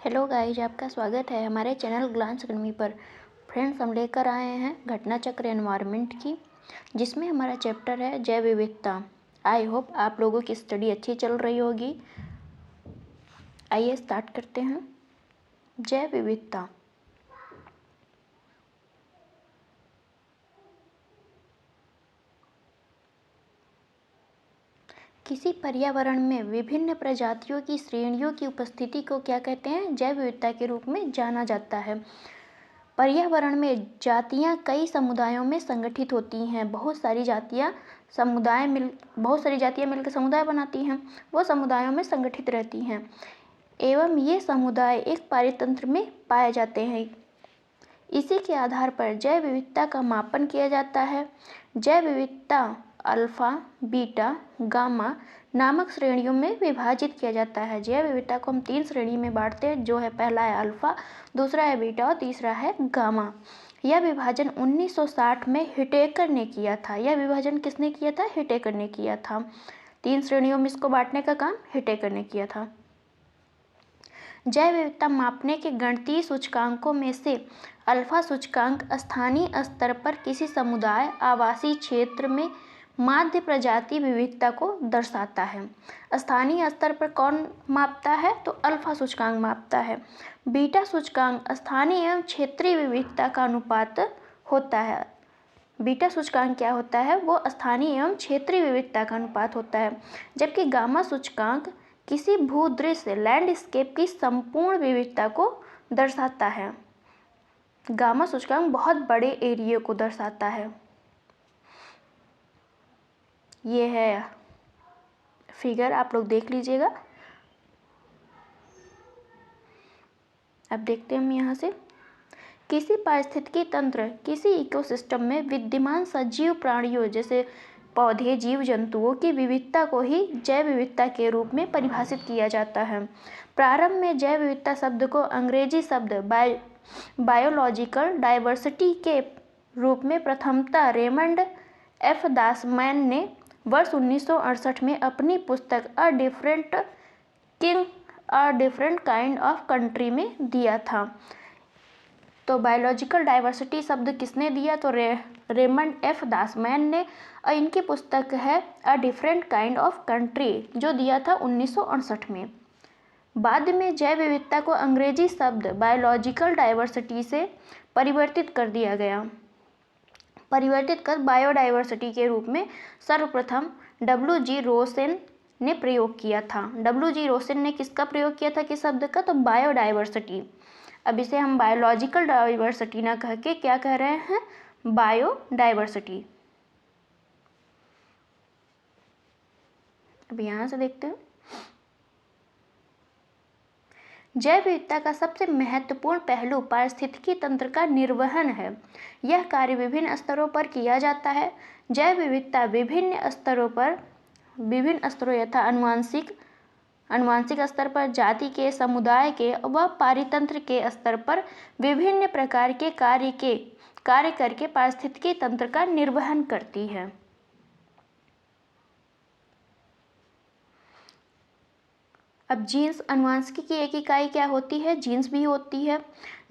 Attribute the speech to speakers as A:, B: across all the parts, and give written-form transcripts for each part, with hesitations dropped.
A: Hello guys, आपका स्वागत है हमारे चैनल ग्लांस अकेडमी पर। फ्रेंड्स, हम लेकर आए हैं घटना चक्र एनवायरनमेंट की, जिसमें हमारा चैप्टर है जैव विविधता। आई होप आप लोगों की स्टडी अच्छी चल रही होगी। आइए स्टार्ट करते हैं। जैव विविधता। किसी पर्यावरण में विभिन्न प्रजातियों की श्रेणियों की उपस्थिति को क्या कहते हैं? जैव विविधता के रूप में जाना जाता है। पर्यावरण में जातियां कई समुदायों में संगठित होती हैं। बहुत सारी जातियां मिलकर समुदाय बनाती हैं। वो समुदायों में संगठित रहती हैं एवं ये समुदाय एक पारितंत्र में पाए जाते हैं। इसी के आधार पर जैव विविधता का मापन किया जाता है। जैव विविधता अल्फा, बीटा, गामा नामक श्रेणियों में विभाजित किया जाता है। जैव विविधता को हम 3 श्रेणी में बांटते हैं, जो है पहला है अल्फा, दूसरा है बीटा और तीसरा है गामा। यह विभाजन 1960 में हिटेकर ने किया था। यह विभाजन किसने किया था? हिटेकर ने किया था। 3 श्रेणियों में इसको बांटने का काम हिटेकर ने किया था। जैव विविधता मापने के गणितीय सूचकांकों में से अल्फा सूचकांक स्थानीय स्तर पर किसी समुदाय आवासीय क्षेत्र में माध्य प्रजाति विविधता को दर्शाता है। स्थानीय स्तर पर कौन मापता है? तो अल्फा सूचकांक मापता है। बीटा सूचकांक स्थानीय एवं क्षेत्रीय विविधता का अनुपात होता है। बीटा सूचकांक क्या होता है? वो स्थानीय एवं क्षेत्रीय विविधता का अनुपात होता है। जबकि गामा सूचकांक किसी भूदृश्य लैंडस्केप की संपूर्ण विविधता को दर्शाता है। गामा सूचकांक बहुत बड़े एरिया को दर्शाता है। ये है फिगर, आप लोग देख लीजिएगा। अब देखते हैं हम यहाँ से, किसी पारिस्थितिकी तंत्र, किसी इकोसिस्टम में विद्यमान सजीव प्राणियों जैसे पौधे, जीव जंतुओं की विविधता को ही जैव विविधता के रूप में परिभाषित किया जाता है। प्रारंभ में जैव विविधता शब्द को अंग्रेजी शब्द बायोलॉजिकल डाइवर्सिटी के रूप में प्रथमतः रेमंड एफ दासमैन ने वर्ष 1968 में अपनी पुस्तक a different kind of country में दिया था। तो बायोलॉजिकल डाइवर्सिटी शब्द किसने दिया? तो रेमंड एफ दासमैन ने। और इनकी पुस्तक है a different kind of country, जो दिया था 1968 में। बाद में जैव विविधता को अंग्रेजी शब्द बायोलॉजिकल डाइवर्सिटी से परिवर्तित कर दिया गया। परिवर्तित कर बायोडाइवर्सिटी के रूप में सर्वप्रथम डब्ल्यू.जी. रोसेन ने प्रयोग किया था। डब्ल्यू.जी. रोसेन ने किसका प्रयोग किया था? किस शब्द का? तो बायोडाइवर्सिटी। अब इसे हम बायोलॉजिकल डाइवर्सिटी ना कह के क्या कह रहे हैं? बायोडाइवर्सिटी। अब यहाँ से देखते हैं, जैव विविधता का सबसे महत्वपूर्ण पहलू पारिस्थितिकी तंत्र का निर्वहन है। यह कार्य विभिन्न स्तरों पर किया जाता है। जैव विविधता विभिन्न स्तरों यथा अनुवांशिक स्तर पर, जाति के, समुदाय के व पारितंत्र के स्तर पर विभिन्न प्रकार के कार्य करके पारिस्थितिकी तंत्र का निर्वहन करती है। अब जीन्स, अनुवांशिकी की एक इकाई क्या होती है? जीन्स भी होती है।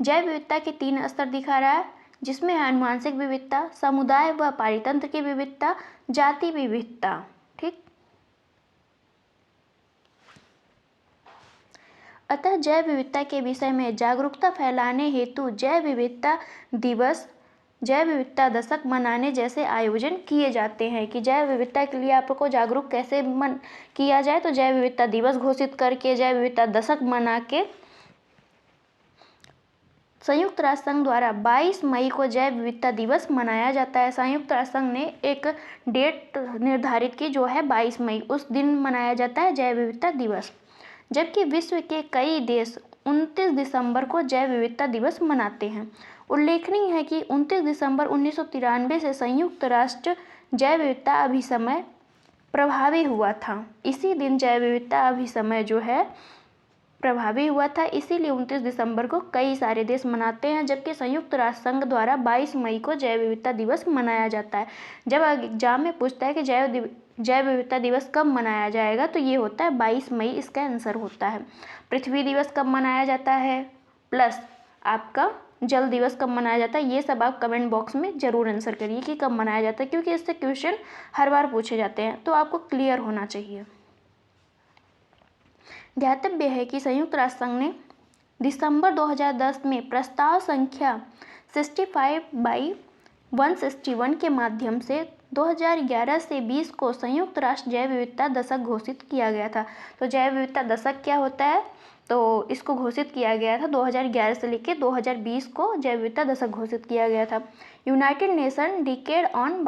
A: जैव विविधता के 3 स्तर दिखा रहा है, जिसमें है अनुवांशिक विविधता, समुदाय व पारितंत्र की विविधता, जाति विविधता। ठीक। अतः जैव विविधता के विषय में जागरूकता फैलाने हेतु जैव विविधता दिवस, जैव विविधता दशक मनाने जैसे आयोजन किए जाते हैं। कि जैव विविधता के लिए आपको जागरूक कैसे किया जाए? तो जैव विविधता दिवस घोषित करके, जैव विविधता दशक मना के। संयुक्त राष्ट्र संघ द्वारा 22 मई को जैव विविधता दिवस मनाया जाता है। संयुक्त राष्ट्र संघ ने एक डेट निर्धारित की, जो है 22 मई। उस दिन मनाया जाता है जैव विविधता दिवस। जबकि विश्व के कई देश 29 दिसंबर को जैव विविधता दिवस मनाते हैं। उल्लेखनीय है कि 29 दिसंबर 1993 से संयुक्त राष्ट्र जैव विविधता अभिसमय प्रभावी हुआ था। इसी दिन जैव विविधता अभिसमय जो है प्रभावी हुआ था, इसीलिए 29 दिसंबर को कई सारे देश मनाते हैं। जबकि संयुक्त राष्ट्र संघ द्वारा 22 मई को जैव विविधता दिवस मनाया जाता है। जब एग्जाम में पूछता है कि जैव जैव विविधता दिवस कब मनाया जाएगा, तो ये होता है 22 मई, इसका आंसर होता है। पृथ्वी दिवस कब मनाया जाता है, प्लस आपका जल दिवस कब मनाया जाता है, ये सब आप कमेंट बॉक्स में जरूर आंसर करिए कि कब मनाया जाता है, क्योंकि इससे क्वेश्चन हर बार पूछे जाते हैं, तो आपको क्लियर होना चाहिए। ध्यातव्य है कि संयुक्त राष्ट्र संघ ने दिसंबर 2010 में प्रस्ताव संख्या 65/161 के माध्यम से 2011 से 20 को संयुक्त राष्ट्र जैव विविधता दशक घोषित किया गया था। तो जैव विविधता दशक क्या होता है, तो इसको घोषित किया गया था 2011 से लेकर 2020 को जैव विविधता दशक घोषित किया गया था। United nation decade on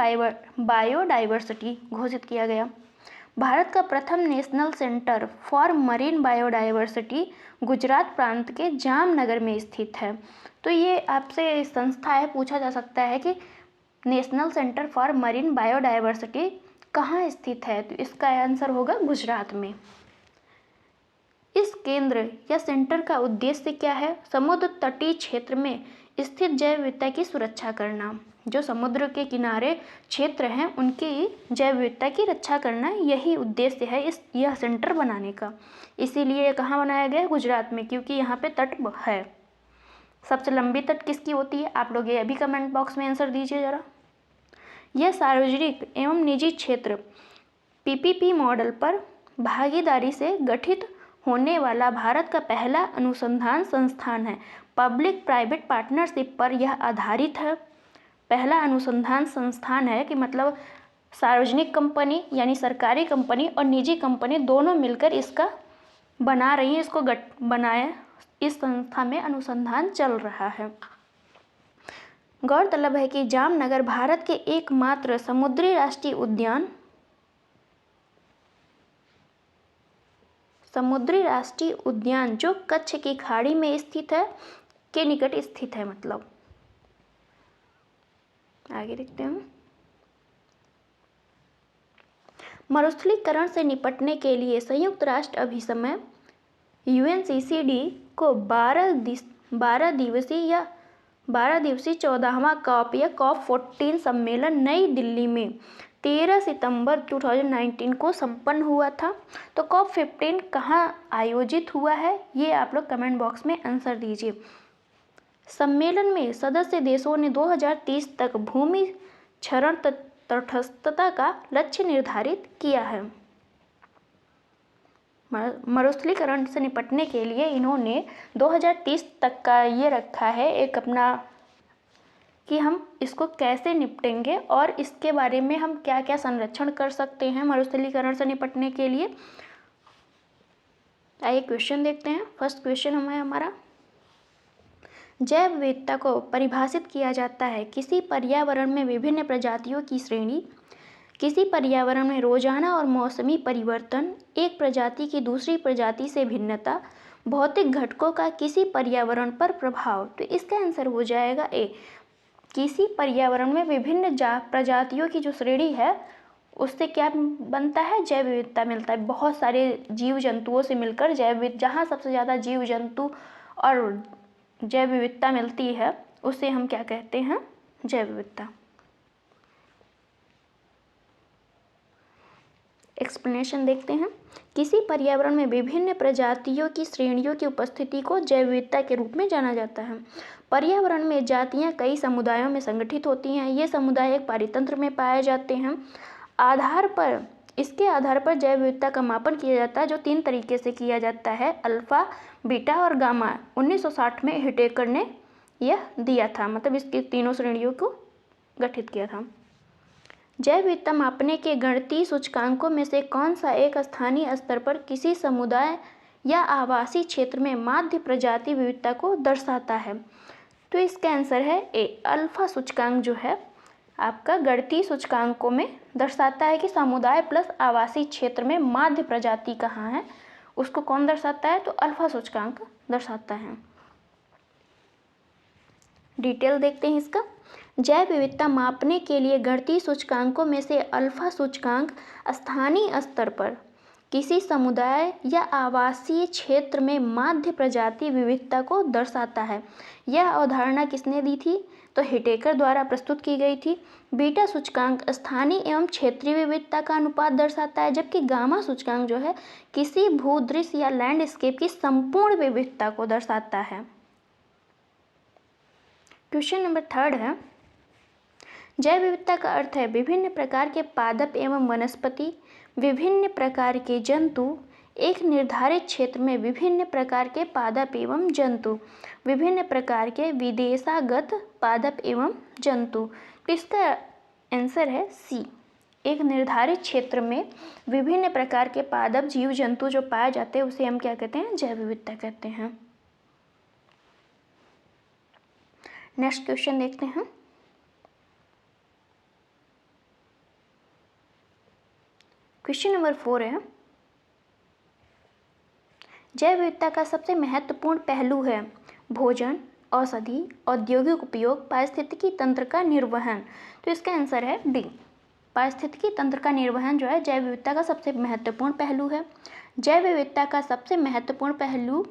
A: biodiversity घोषित किया गया। भारत का प्रथम national centre for marine biodiversity Gujarat प्रांत के जामनगर में स्थित है। तो ये आपसे संस्था है, पूछा जा सकता है कि national centre for marine biodiversity कहाँ स्थित है, तो इसका आंसर होगा गुजरात में। इस केंद्र या सेंटर का उद्देश्य क्या है, समुद्र तटीय क्षेत्र में स्थित जैव विविधता की सुरक्षा करना। जो समुद्र के किनारे क्षेत्र हैं उनकी जैव विविधता की रक्षा करना, यही उद्देश्य है यह सेंटर बनाने का। इसीलिए ये कहाँ बनाया गया है, गुजरात में, क्योंकि यहाँ पे तट है। सबसे लंबी तट किसकी होती है, आप लोग ये अभी कमेंट बॉक्स में आंसर दीजिए जरा। यह सार्वजनिक एवं निजी क्षेत्र पीपीपी मॉडल पर भागीदारी से गठित होने वाला भारत का पहला अनुसंधान संस्थान है। पब्लिक प्राइवेट पार्टनरशिप पर यह आधारित है। पहला अनुसंधान संस्थान है कि मतलब सार्वजनिक कंपनी यानी सरकारी कंपनी और निजी कंपनी दोनों मिलकर इसका बना रही हैं, इसको बनाया, इस संस्था में अनुसंधान चल रहा है। गौरतलब है कि जामनगर भारत के एकमात्र समुद्री राष्ट्रीय उद्यान जो कच्छ की खाड़ी में स्थित है, के निकट स्थित है। मतलब आगे देखते हैं। मरुस्थलीकरण से निपटने के लिए संयुक्त राष्ट्र अभी समय UNCCD को 12 दिवसीय 14वां कॉप या COP14 सम्मेलन नई दिल्ली में 13 सितंबर 2019 को संपन्न हुआ था। तो COP15 कहाँ आयोजित हुआ है, ये आप लोग कमेंट बॉक्स में आंसर दीजिए। सम्मेलन में सदस्य देशों ने 2030 तक भूमि क्षरण तटस्थता का लक्ष्य निर्धारित किया है। मरुस्थलीकरण से निपटने के लिए इन्होंने 2030 तक का ये रखा है एक अपना, कि हम इसको कैसे निपटेंगे और इसके बारे में हम क्या क्या संरक्षण कर सकते हैं मरुस्थलीकरण से निपटने के लिए। आइए क्वेश्चन देखते हैं। फर्स्ट क्वेश्चन है हमारा, जैव विविधता को परिभाषित किया जाता है किसी पर्यावरण में विभिन्न प्रजातियों की श्रेणी, किसी पर्यावरण में रोजाना और मौसमी परिवर्तन, एक प्रजाति की दूसरी प्रजाति से भिन्नता, भौतिक घटकों का किसी पर्यावरण पर प्रभाव। तो इसका आंसर हो जाएगा ए, किसी पर्यावरण में विभिन्न प्रजातियों की जो श्रेणी है उससे क्या बनता है, जैव विविधता मिलता है। बहुत सारे जीव जंतुओं से मिलकर जहाँ सबसे ज़्यादा जीव जंतु और जैव विविधता मिलती है उसे हम क्या कहते हैं, जैव विविधता। एक्सप्लेनेशन देखते हैं। किसी पर्यावरण में विभिन्न प्रजातियों की श्रेणियों की उपस्थिति को जैव विविधता के रूप में जाना जाता है। पर्यावरण में जातियां कई समुदायों में संगठित होती हैं। ये समुदाय एक पारितंत्र में पाए जाते हैं। इसके आधार पर जैव विविधता का मापन किया जाता है, जो 3 तरीके से किया जाता है, अल्फा, बीटा और गामा। 1960 में हिटेकर ने यह दिया था, मतलब इसकी तीनों श्रेणियों को गठित किया था। जैव विविधता मापने के गणितीय सूचकांकों में से कौन सा एक स्थानीय स्तर पर किसी समुदाय या आवासीय क्षेत्र में माध्य प्रजाति विविधता को दर्शाता है। तो इसका आंसर है ए, अल्फा सूचकांक जो है आपका गणितीय सूचकांकों में दर्शाता है कि समुदाय प्लस आवासीय क्षेत्र में माध्य प्रजाति कहाँ है, उसको कौन दर्शाता है, तो अल्फा सूचकांक दर्शाता है। डिटेल देखते हैं इसका। जैव विविधता मापने के लिए गणितीय सूचकांकों में से अल्फा सूचकांक स्थानीय स्तर पर किसी समुदाय या आवासीय क्षेत्र में माध्य प्रजाति विविधता को दर्शाता है। यह अवधारणा किसने दी थी, तो हिटेकर द्वारा प्रस्तुत की गई थी। बीटा सूचकांक स्थानीय एवं क्षेत्रीय विविधता का अनुपात दर्शाता है, जबकि गामा सूचकांक जो है किसी भूदृश्य या लैंडस्केप की संपूर्ण विविधता को दर्शाता है। क्वेश्चन नंबर 3 है, जैव विविधता का अर्थ है विभिन्न प्रकार के पादप एवं वनस्पति, विभिन्न प्रकार के जंतु, एक निर्धारित क्षेत्र में विभिन्न प्रकार के पादप एवं जंतु, विभिन्न प्रकार के विदेशागत पादप एवं जंतु। तो इसका आंसर है सी, एक निर्धारित क्षेत्र में विभिन्न प्रकार के पादप जीव जंतु जो पाए जाते हैं उसे हम क्या कहते हैं, जैव विविधता कहते हैं। नेक्स्ट क्वेश्चन देखते हैं। क्वेश्चन नंबर 4 है, जैव विविधता का सबसे महत्वपूर्ण पहलू है भोजन, औषधि, औद्योगिक उपयोग, पारिस्थितिकी तंत्र का निर्वहन। तो इसका आंसर है डी, पारिस्थितिकी तंत्र का निर्वहन जो है जैव विविधता का सबसे महत्वपूर्ण पहलू है। जैव विविधता का सबसे महत्वपूर्ण पहलू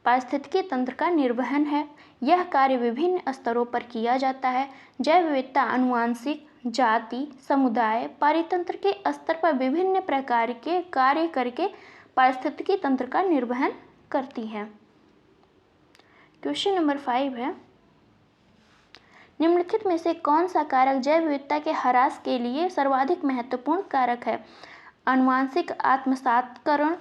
A: पारिस्थितिकी तंत्र का निर्वहन है। यह कार्य विभिन्न स्तरों पर किया जाता है। जैव विविधता आनुवांशिक, जाति, समुदाय, पारितंत्र के स्तर पर विभिन्न प्रकार के कार्य करके पारिस्थितिकी तंत्र का निर्वहन करती है। क्वेश्चन नंबर 5 है, निम्नलिखित में से कौन सा कारक जैव विविधता के ह्रास के लिए सर्वाधिक महत्वपूर्ण कारक है? आनुवांशिक आत्मसातकरण,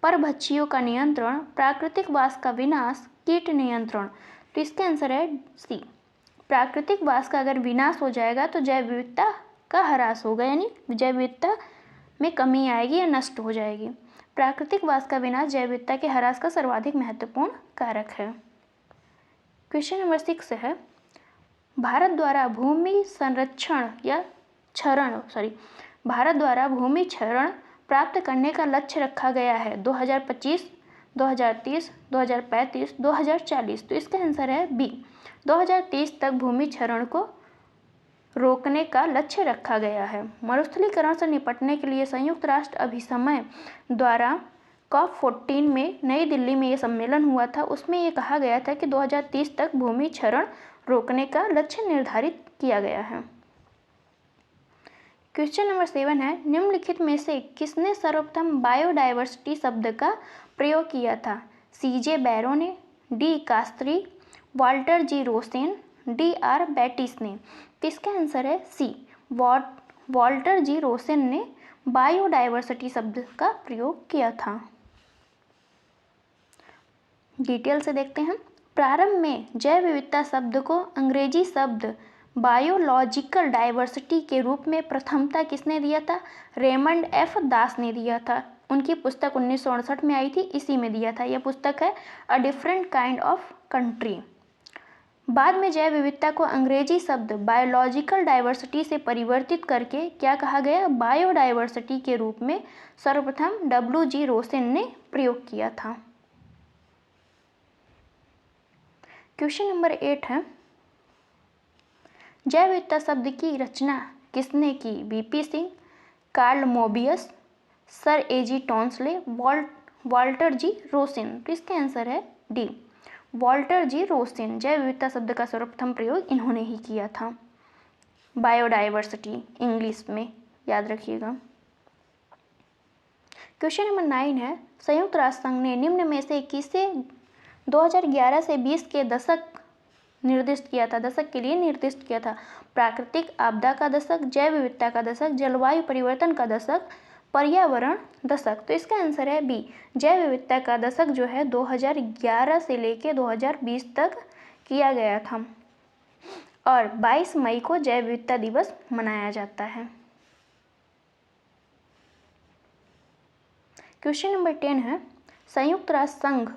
A: परभक्षियों का नियंत्रण, प्राकृतिक वास का विनाश, कीट नियंत्रण। तो इसका आंसर है सी, प्राकृतिक वास का अगर विनाश हो जाएगा तो जैव विविधता का ह्रास होगा, यानी जैव विविधता में कमी आएगी या नष्ट हो जाएगी। प्राकृतिक वास का विनाश जैव विविधता के ह्रास का सर्वाधिक महत्वपूर्ण कारक है। क्वेश्चन नंबर 6 है, भारत द्वारा भूमि संरक्षण या भारत द्वारा भूमि क्षरण प्राप्त करने का लक्ष्य रखा गया है 2025, 2030, 2035, 2040। तो इसका आंसर है बी, 2030 तक भूमि क्षरण को रोकने का लक्ष्य रखा गया है। मरुस्थलीकरण से निपटने के लिए संयुक्त राष्ट्र अभिसमय द्वारा COP14 में नई दिल्ली में ये सम्मेलन हुआ था। उसमें ये कहा गया था कि 2030 तक भूमि क्षरण रोकने का लक्ष्य निर्धारित किया गया है। क्वेश्चन नंबर 7 है, निम्नलिखित में से किसने सर्वप्रथम बायोडायवर्सिटी शब्द का प्रयोग किया था? CJ बैरो ने, Di Castri, Walter G Rosen, DR Battis ने। इसका आंसर है सी, वाल्टर जी रोसेन ने बायोडायवर्सिटी शब्द का प्रयोग किया था। डिटेल से देखते हैं। प्रारंभ में जैव विविधता शब्द को अंग्रेजी शब्द बायोलॉजिकल डाइवर्सिटी के रूप में प्रथमता किसने दिया था? रेमंड F दास ने दिया था। उनकी पुस्तक 1968 में आई थी, इसी में दिया था। यह पुस्तक है a different kind of country. बाद में जैव विविधता को अंग्रेजी शब्द बायोलॉजिकल डाइवर्सिटी से परिवर्तित करके क्या कहा गया? बायोडाइवर्सिटी के रूप में सर्वप्रथम WG रोसेन ने प्रयोग किया था। क्वेश्चन नंबर 8 है, जैव विविधता शब्द की रचना किसने की? VP Singh, Karl Mobius, sir AG Tansley, Walter G Rosen. तो इसका आंसर है डी, वाल्टर जी रोसेन। जैव विविधता शब्द का सर्वप्रथम प्रयोग इन्होंने ही किया था। बायोडाइवर्सिटी इंग्लिश में याद रखिएगा। क्वेश्चन नंबर 9 है, संयुक्त राष्ट्र संघ ने निम्न में से किसे 2011 से 20 के दशक निर्दिष्ट किया था? दशक के लिए निर्दिष्ट किया था। प्राकृतिक आपदा का दशक, जैव विविधता का दशक, जलवायु परिवर्तन का दशक, पर्यावरण दशक। तो इसका आंसर है बी, जैव विविधता का दशक जो है 2011 से लेके 2020 तक किया गया था और 22 मई को जैव विविधता दिवस मनाया जाता है। क्वेश्चन नंबर 10 है, संयुक्त राष्ट्र संघ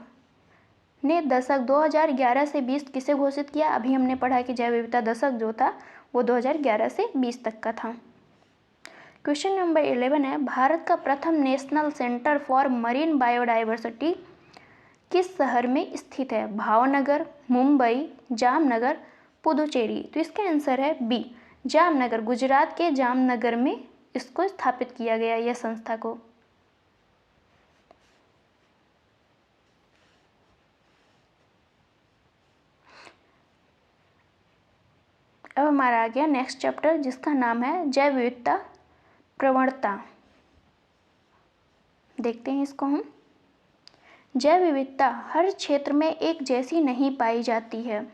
A: ने दशक 2011 से 20 किसे घोषित किया? अभी हमने पढ़ा कि जैव विविधता दशक जो था वो 2011 से 20 तक का था। क्वेश्चन नंबर 11 है, भारत का प्रथम national centre for marine biodiversity किस शहर में स्थित है? भावनगर, मुंबई, जामनगर, पुदुचेरी। तो इसका आंसर है बी, जामनगर। गुजरात के जामनगर में इसको स्थापित किया गया, यह संस्था को। अब हमारा आ गया नेक्स्ट चैप्टर, जिसका नाम है जैव विविधता प्रवणता। देखते हैं इसको हम। जैव विविधता हर क्षेत्र में एक जैसी नहीं पाई जाती है।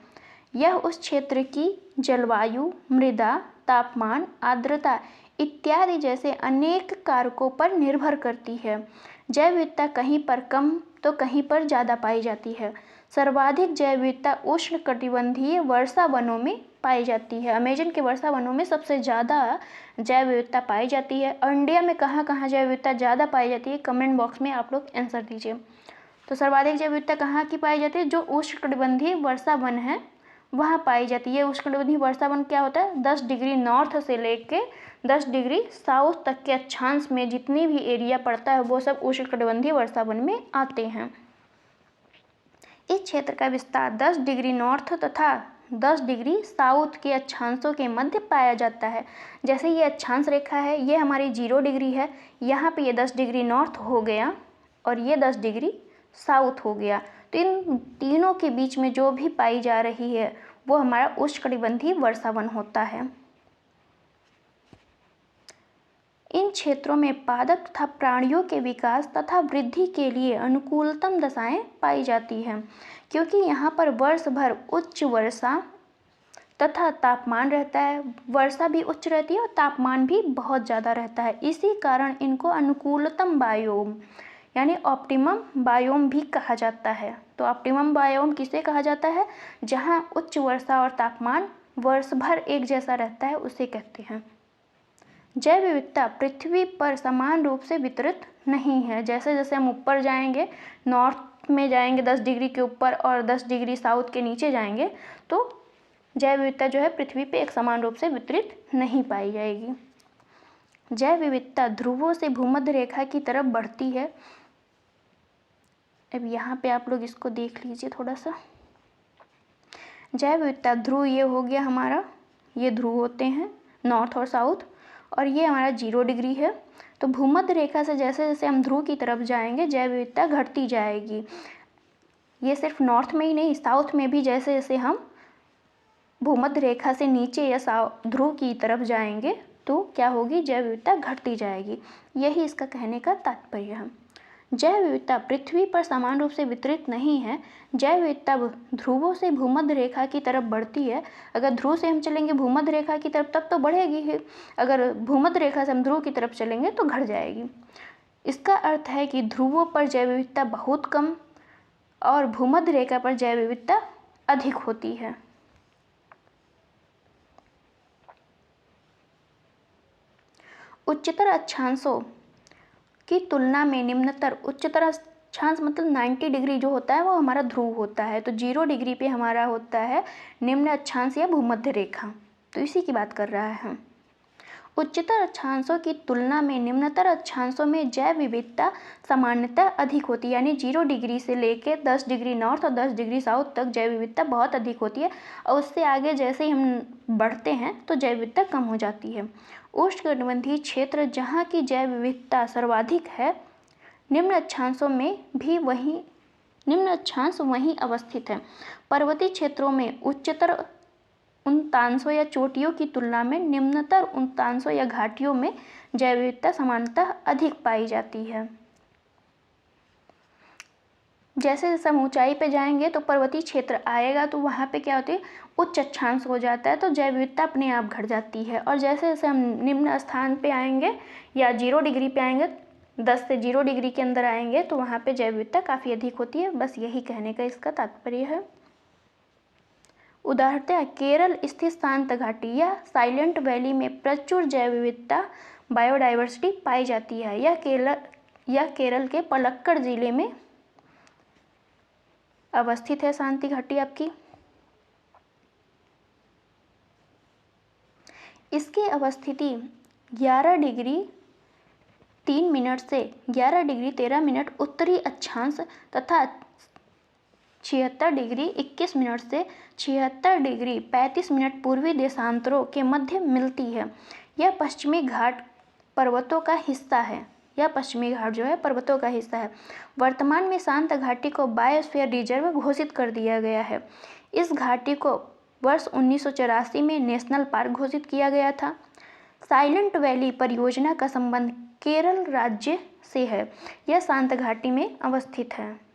A: यह उस क्षेत्र की जलवायु, मृदा, तापमान, आर्द्रता इत्यादि जैसे अनेक कारकों पर निर्भर करती है। जैव विविधता कहीं पर कम तो कहीं पर ज़्यादा पाई जाती है। सर्वाधिक जैव विविधता उष्णकटिबंधीय वर्षा वनों में पाई जाती है। अमेजन के वर्षा वनों में सबसे ज़्यादा जैव विविधता पाई जाती है। और इंडिया में कहाँ कहाँ जैव विविधता ज़्यादा पाई जाती है, कमेंट बॉक्स में आप लोग आंसर दीजिए। तो सर्वाधिक जैव विविधता कहाँ की पाई जाती है? जो उष्णकटिबंधीय वर्षा वन है वहाँ पाई जाती है। उष्णकटिबंधीय वर्षा वन क्या होता है? 10 डिग्री नॉर्थ से लेके 10 डिग्री साउथ तक के अक्षांश में जितनी भी एरिया पड़ता है वो सब उष्णकटिबंधीय वर्षा वन में आते हैं। इस क्षेत्र का विस्तार 10 डिग्री नॉर्थ तथा 10 डिग्री साउथ के अक्षांशों के मध्य पाया जाता है। जैसे ये अक्षांश रेखा है, ये हमारी 0 डिग्री है, यहाँ पे ये 10 डिग्री नॉर्थ हो गया और ये 10 डिग्री साउथ हो गया। तो इन तीनों के बीच में जो भी पाई जा रही है वो हमारा उष्णकटिबंधीय वर्षा वन होता है। इन क्षेत्रों में पादप तथा प्राणियों के विकास तथा वृद्धि के लिए अनुकूलतम दशाएं पाई जाती हैं, क्योंकि यहाँ पर वर्ष भर उच्च वर्षा तथा तापमान रहता है। वर्षा भी उच्च रहती है और तापमान भी बहुत ज़्यादा रहता है। इसी कारण इनको अनुकूलतम बायोम यानी ऑप्टिमम बायोम भी कहा जाता है। तो ऑप्टिमम बायोम किसे कहा जाता है? जहाँ उच्च वर्षा और तापमान वर्ष भर एक जैसा रहता है, उसे कहते हैं। जैव विविधता पृथ्वी पर समान रूप से वितरित नहीं है। जैसे जैसे हम ऊपर जाएंगे, नॉर्थ में जाएंगे 10 डिग्री के ऊपर और 10 डिग्री साउथ के नीचे जाएंगे, तो जैव विविधता जो है पृथ्वी पे एक समान रूप से वितरित नहीं पाई जाएगी। जैव विविधता ध्रुवों से भूमध्य रेखा की तरफ बढ़ती है। अब यहाँ पे आप लोग इसको देख लीजिए थोड़ा सा। जैव विविधता ध्रुव ये हो गया हमारा, ये ध्रुव होते हैं नॉर्थ और साउथ, और ये हमारा 0 डिग्री है। तो भूमध्य रेखा से जैसे जैसे हम ध्रुव की तरफ जाएंगे जैव विविधता घटती जाएगी। ये सिर्फ नॉर्थ में ही नहीं, साउथ में भी जैसे जैसे हम भूमध्य रेखा से नीचे या ध्रुव की तरफ जाएंगे तो क्या होगी? जैव विविधता घटती जाएगी। यही इसका कहने का तात्पर्य है। जैव विविधता पृथ्वी पर समान रूप से वितरित नहीं है। जैव विविधता ध्रुवों से भूमध्य रेखा की तरफ बढ़ती है। अगर ध्रुव से हम चलेंगे भूमध्य रेखा की तरफ तब तो बढ़ेगी ही, अगर भूमध्य रेखा से हम ध्रुव की तरफ चलेंगे तो घट जाएगी। इसका अर्थ है कि ध्रुवों पर जैव विविधता बहुत कम और भूमध्य रेखा पर जैव विविधता अधिक होती है। उच्चतर अक्षांशों की तुलना में निम्नतर, उच्चतर अक्षांश मतलब 90 डिग्री जो होता है वो हमारा ध्रुव होता है। तो 0 डिग्री पे हमारा होता है निम्न अक्षांश या भूमध्य रेखा। तो इसी की बात कर रहा है हम। उच्चतर अक्षांशों की तुलना में निम्नतर अक्षांशों में जैव विविधता सामान्यतः अधिक होती है। यानी 0 डिग्री से लेके 10 डिग्री नॉर्थ और 10 डिग्री साउथ तक जैव विविधता बहुत अधिक होती है, और उससे आगे जैसे ही हम बढ़ते हैं तो जैव विविधता कम हो जाती है। उष्णकटिबंधीय क्षेत्र जहाँ की जैव विविधता सर्वाधिक है, निम्न अक्षांशों में भी निम्न अक्षांश वहीं अवस्थित है। पर्वतीय क्षेत्रों में उच्चतर उन्तांशों या चोटियों की तुलना में निम्नतर उन्तांशों या घाटियों में जैव विविधता सामान्यतः अधिक पाई जाती है। जैसे जैसे हम ऊंचाई पे जाएंगे तो पर्वतीय क्षेत्र आएगा तो वहाँ पे क्या होती है? उच्च अक्षांश हो जाता है, तो जैव विविधता अपने आप घट जाती है। और जैसे जैसे हम निम्न स्थान पे आएंगे या 0 डिग्री पे आएंगे, 10 से 0 डिग्री के अंदर आएंगे तो वहाँ पे जैव विविधता काफ़ी अधिक होती है। बस यही कहने का इसका तात्पर्य है। उदाहरणतः केरल स्थित शांत घाटी या साइलेंट वैली में प्रचुर जैव विविधता बायोडाइवर्सिटी पाई जाती है। यह केरल के पलक्कड़ जिले में अवस्थित है शांति घाटी आपकी। इसकी अवस्थिति 11 डिग्री 3 मिनट से 11 डिग्री 13 मिनट उत्तरी अक्षांश तथा 76 डिग्री 21 मिनट से 76 डिग्री 35 मिनट पूर्वी देशांतरों के मध्य मिलती है। यह पश्चिमी घाट पर्वतों का हिस्सा है। यह पश्चिमी घाट जो है पर्वतों का हिस्सा है। वर्तमान में शांत घाटी को बायोस्फीयर रिजर्व घोषित कर दिया गया है। इस घाटी को वर्ष 1984 में नेशनल पार्क घोषित किया गया था। साइलेंट वैली परियोजना का संबंध केरल राज्य से है। यह शांत घाटी में अवस्थित है।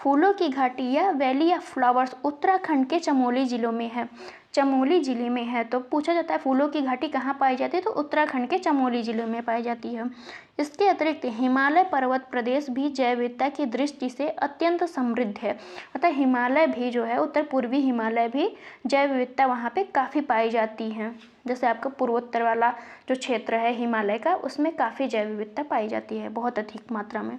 A: फूलों की घाटी या वैली ऑफ फ्लावर्स उत्तराखंड के चमोली जिलों में है। चमोली जिले में है, तो पूछा जाता है फूलों की घाटी कहाँ पाई जाती है, तो उत्तराखंड के चमोली जिले में पाई जाती है। इसके अतिरिक्त हिमालय पर्वत प्रदेश भी जैव विविधता की दृष्टि से अत्यंत समृद्ध है। अतः हिमालय भी जो है, उत्तर पूर्वी हिमालय भी जैव विविधता वहाँ पे काफ़ी पाई जाती है। जैसे आपका पूर्वोत्तर वाला जो क्षेत्र है हिमालय का, उसमें काफ़ी जैव विविधता पाई जाती है, बहुत अधिक मात्रा में।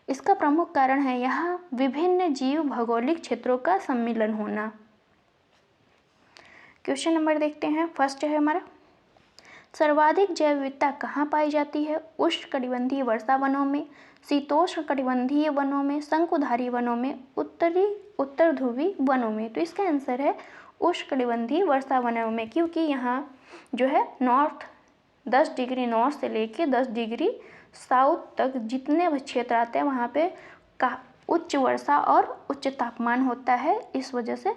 A: इसका प्रमुख कारण है यहाँ विभिन्न जीव भौगोलिक क्षेत्रों का सम्मिलन होना। क्वेश्चन नंबर देखते हैं। फर्स्ट है हमारा, सर्वाधिक जैव विविधता कहाँ पाई जाती है? उष्णकटिबंधीय वर्षा वनों में, शीतोष्णकटिबंधीय वनों में, शंकुधारी वनों में, उत्तर ध्रुवी वनों में। तो इसका आंसर है उष्णकटिबंधीय वर्षा वनों में, क्योंकि यहाँ जो है नॉर्थ 10 डिग्री नॉर्थ से लेके 10 डिग्री साउथ तक जितने क्षेत्र आते हैं वहाँ पे का उच्च वर्षा और उच्च तापमान होता है। इस वजह से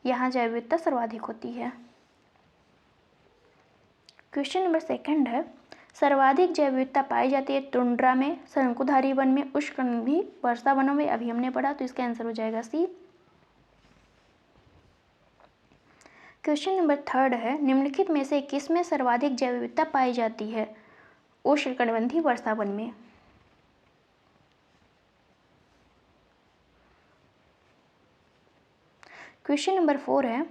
A: यहाँ जैव विविधता सर्वाधिक होती है। क्वेश्चन नंबर सेकंड है, सर्वाधिक जैव विविधता पाई जाती है टुंड्रा में, शंकुधारी वन में, उष्णकटिबंधीय वर्षा वनों में। अभी हमने पढ़ा, तो इसका आंसर हो जाएगा सी। क्वेश्चन नंबर थर्ड है, निम्नलिखित में से किसमें सर्वाधिक जैव विविधता पाई जाती है? उष्णकटिबंधीय वर्षा वन में। क्वेश्चन नंबर 4 है,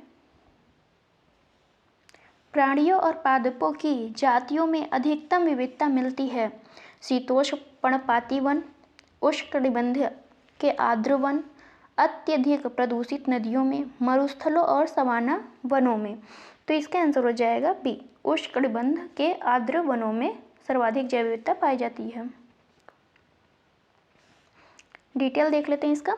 A: प्राणियों और पादपों की जातियों में अधिकतम विविधता मिलती है? शीतोष्ण पर्णपाती वन, उष्णकटिबंधीय के आर्द्र वन, अत्यधिक प्रदूषित नदियों में, मरुस्थलों और सवाना वनों में। तो इसका आंसर हो जाएगा बी, उष्णकटिबंध के आर्द्र वनों में सर्वाधिक जैव विविधता पाई जाती है। डिटेल देख लेते हैं इसका।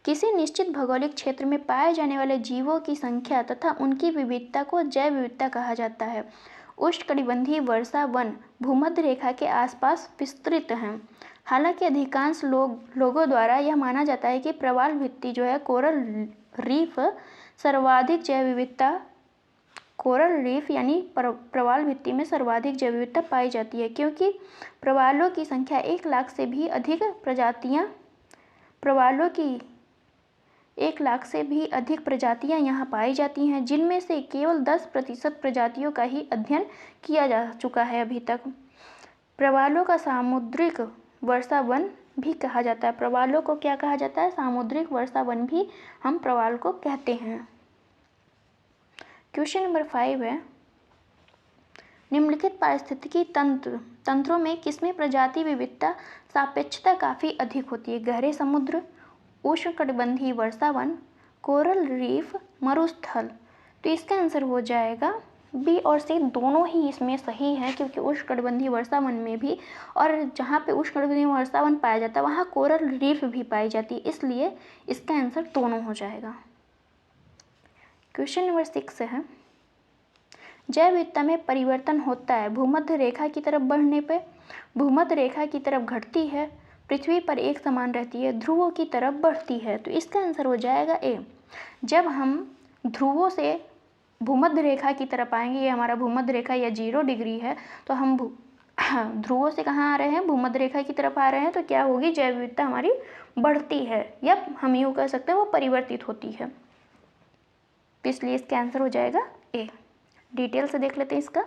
A: किसी निश्चित भौगोलिक क्षेत्र में पाए जाने वाले जीवों की संख्या तथा उनकी विविधता को जैव विविधता कहा जाता है। उष्णकटिबंधीय वर्षा वन भूमध्य रेखा के आसपास विस्तृत हैं। हालांकि अधिकांश लोगों द्वारा यह माना जाता है कि प्रवाल भित्ति जो है कोरल रीफ सर्वाधिक जैव विविधता, कोरल रीफ यानी प्रवाल भित्ति में सर्वाधिक जैव विविधता पाई जाती है, क्योंकि प्रवालों की संख्या 1 लाख से भी अधिक प्रजातियां यहाँ पाई जाती हैं, जिनमें से केवल 10% प्रजातियों का ही अध्ययन किया जा चुका है अभी तक। प्रवालों का सामुद्रिक वर्षा वन भी कहा जाता है। प्रवालों को क्या कहा जाता है? सामुद्रिक वर्षा वन भी हम प्रवाल को कहते हैं। क्वेश्चन नंबर 5 है, निम्नलिखित पारिस्थितिकी तंत्रों में किसमें प्रजाति विविधता सापेक्षता काफ़ी अधिक होती है? गहरे समुद्र, उष्णकटिबंधीय वर्षा वन, कोरल रीफ, मरुस्थल। तो इसका आंसर हो जाएगा बी और सी, दोनों ही इसमें सही है, क्योंकि उष्णकटिबंधीय वर्षा वन में भी और जहाँ पे उष्णकटिबंधीय वर्षा वन पाया जाता है वहाँ कोरल रीफ भी पाई जाती है, इसलिए इसका आंसर दोनों हो जाएगा। क्वेश्चन नंबर 6 है, जैव विविधता में परिवर्तन होता है भूमध्य रेखा की तरफ बढ़ने पे, भूमध्य रेखा की तरफ घटती है, पृथ्वी पर एक समान रहती है, ध्रुवों की तरफ बढ़ती है। तो इसका आंसर हो जाएगा ए। जब हम ध्रुवों से भूमध्य रेखा की तरफ आएंगे, ये हमारा भूमध्य रेखा या 0 डिग्री है, तो हम ध्रुवों से कहाँ आ रहे हैं? भूमध्य रेखा की तरफ आ रहे हैं, तो क्या होगी? जैव विविधता हमारी बढ़ती है, या हम यूँ कह सकते हैं वो परिवर्तित होती है। इसलिए इसका आंसर हो जाएगा ए। डिटेल से देख लेते हैं इसका।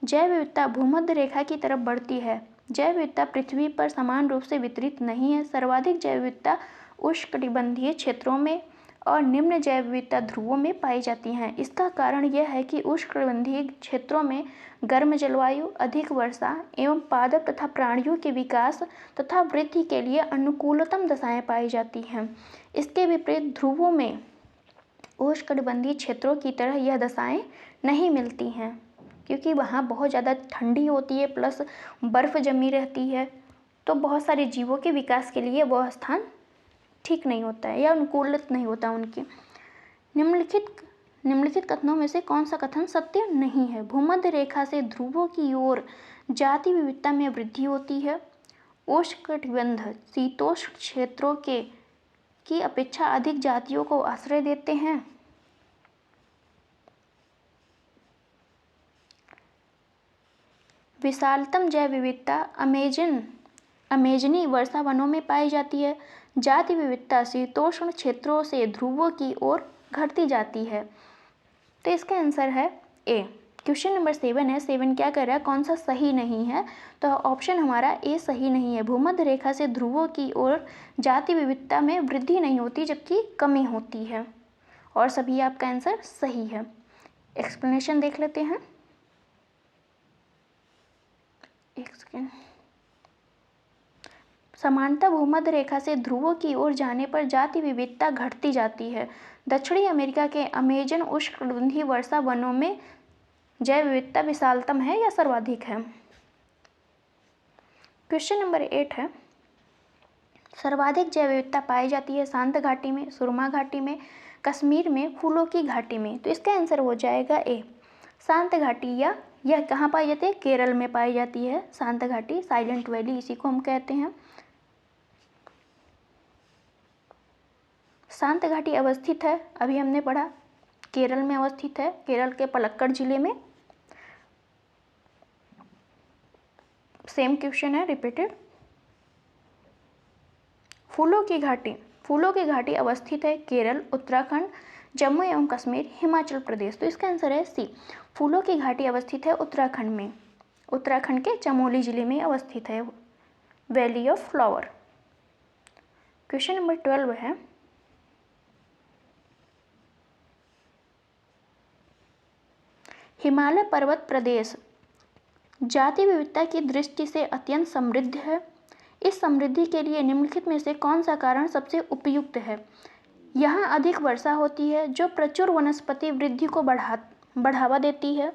A: जैव विविधता भूमध्य रेखा की तरफ बढ़ती है। जैव विविधता पृथ्वी पर समान रूप से वितरित नहीं है। सर्वाधिक जैव विविधता उष्णकटिबंधीय क्षेत्रों में और निम्न जैव विविधता ध्रुवों में पाई जाती हैं। इसका कारण यह है कि उष्णकटिबंधीय क्षेत्रों में गर्म जलवायु, अधिक वर्षा एवं पादप तथा प्राणियों के विकास तथा वृद्धि के लिए अनुकूलतम दशाएं पाई जाती हैं। इसके विपरीत ध्रुवों में उष्णकटिबंधीय क्षेत्रों की तरह यह दशाएं नहीं मिलती हैं, क्योंकि वहाँ बहुत ज़्यादा ठंडी होती है प्लस बर्फ़ जमी रहती है, तो बहुत सारे जीवों के विकास के लिए वह स्थान ठीक नहीं होता है या अनुकूलित नहीं होता उनकी। निम्नलिखित कथनों में से कौन सा कथन सत्य नहीं है? भूमध्य रेखा से ध्रुवों की ओर जाति विविधता में वृद्धि होती है। उष्णकटिबंध शीतोष्ण क्षेत्रों की अपेक्षा अधिक जातियों को आश्रय देते हैं? विशालतम जैव विविधता अमेजनी वर्षा वनों में पाई जाती है। जाति विविधता शीतोष्ण क्षेत्रों से ध्रुवों की ओर घटती जाती है। तो इसका आंसर है ए। क्वेश्चन नंबर 7 है। 7 क्या कर रहा है, कौन सा सही नहीं है? तो ऑप्शन हमारा ए सही नहीं है। भूमध्य रेखा से ध्रुवों की ओर जाति विविधता में वृद्धि नहीं होती जबकि कमी होती है, और सभी आपका आंसर सही है। एक्सप्लेनेशन देख लेते हैं। एक सेकेंड। समानता भूमध्य रेखा से ध्रुवों की ओर जाने पर जाति विविधता घटती जाती है। दक्षिणी अमेरिका के अमेजन उष्णकटिबंधीय वर्षा वनों में जैव विविधता विशालतम है या सर्वाधिक है? क्वेश्चन नंबर 8 है। सर्वाधिक जैव विविधता पाई जाती है शांत घाटी में, सुरमा घाटी में, कश्मीर में, फूलों की घाटी में। तो इसका आंसर हो जाएगा ए। शांत घाटी या यह कहाँ पाई जाती है? केरल में पाई जाती है शांत घाटी, साइलेंट वैली इसी को हम कहते हैं। शांत घाटी अवस्थित है, अभी हमने पढ़ा, केरल में अवस्थित है, केरल के पलक्कड़ जिले में। सेम क्वेश्चन है, रिपीटेड। फूलों की घाटी अवस्थित है केरल, उत्तराखंड, जम्मू एवं कश्मीर, हिमाचल प्रदेश। तो इसका आंसर है सी। फूलों की घाटी अवस्थित है उत्तराखंड में, उत्तराखंड के चमोली जिले में अवस्थित है, valley of flower. Question number 12 है। हिमालय पर्वत प्रदेश जाति विविधता की दृष्टि से अत्यंत समृद्ध है। इस समृद्धि के लिए निम्नलिखित में से कौन सा कारण सबसे उपयुक्त है? यहाँ अधिक वर्षा होती है जो प्रचुर वनस्पति वृद्धि को बढ़ावा देती है।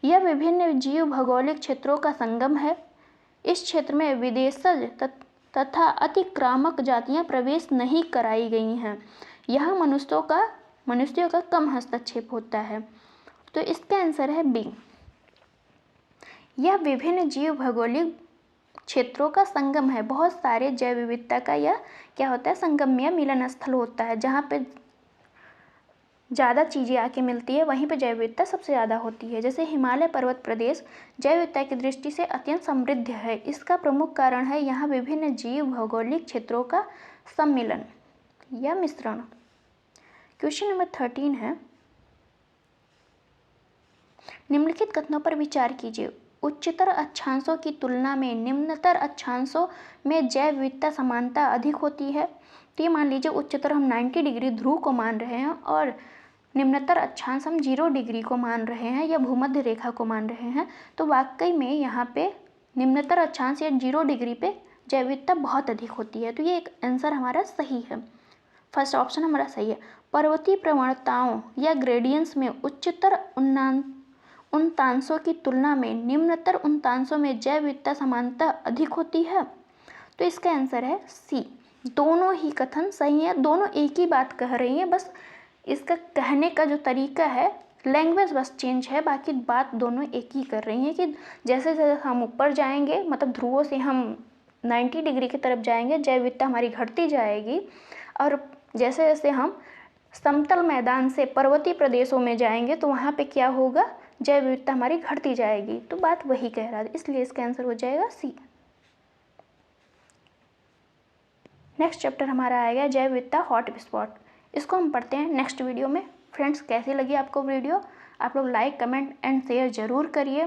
A: यह विभिन्न जीव भौगोलिक क्षेत्रों का संगम है। इस क्षेत्र में विदेशज तथा अतिक्रामक जातियाँ प्रवेश नहीं कराई गई हैं। यहाँ मनुष्यों का कम हस्तक्षेप होता है। तो इसका आंसर है बी। यह विभिन्न जीव भौगोलिक क्षेत्रों का संगम है। बहुत सारे जैव विविधता का यह क्या होता है? संगम या मिलन स्थल होता है। जहाँ पे ज़्यादा चीज़ें आके मिलती है वहीं पे जैव विविधता सबसे ज़्यादा होती है। जैसे हिमालय पर्वत प्रदेश जैव विविधता की दृष्टि से अत्यंत समृद्ध है। इसका प्रमुख कारण है यहाँ विभिन्न जीव भौगोलिक क्षेत्रों का सम्मिलन या मिश्रण। क्वेश्चन नंबर 13 है। निम्नलिखित कथनों पर विचार कीजिए। उच्चतर अक्षांशों की तुलना में निम्नतर अक्षांशों में जैव विविधता समानता अधिक होती है। तो ये मान लीजिए उच्चतर हम 90 डिग्री ध्रुव को मान रहे हैं और निम्नतर अक्षांश हम 0 डिग्री को मान रहे हैं या भूमध्य रेखा को मान रहे हैं। तो वाकई में यहाँ पे निम्नतर अक्षांश या 0 डिग्री पे जैव विविधता बहुत अधिक होती है। तो ये एक आंसर हमारा सही है। फर्स्ट ऑप्शन हमारा सही है। पर्वतीय प्रवणताओं या ग्रेडियंट्स में उच्चतर उन्तांशों की तुलना में निम्नतर उन्तांशों में जैव विविधता समानता अधिक होती है। तो इसका आंसर है सी। दोनों ही कथन सही है, दोनों एक ही बात कह रही हैं, बस इसका कहने का जो तरीका है, लैंग्वेज बस चेंज है, बाकी बात दोनों एक ही कर रही हैं कि जैसे जैसे हम ऊपर जाएंगे, मतलब ध्रुवों से हम 90 डिग्री की तरफ जाएंगे, जैव विविधता हमारी घटती जाएगी, और जैसे जैसे हम समतल मैदान से पर्वतीय प्रदेशों में जाएंगे तो वहाँ पे क्या होगा? जैव विविधता हमारी घटती जाएगी। तो बात वही कह रहा है, इसलिए इसका आंसर हो जाएगा सी। नेक्स्ट चैप्टर हमारा आएगा जैव विविधता हॉट स्पॉट। इसको हम पढ़ते हैं नेक्स्ट वीडियो में। फ्रेंड्स, कैसी लगी आपको वीडियो? आप लोग लाइक, कमेंट एंड शेयर ज़रूर करिए।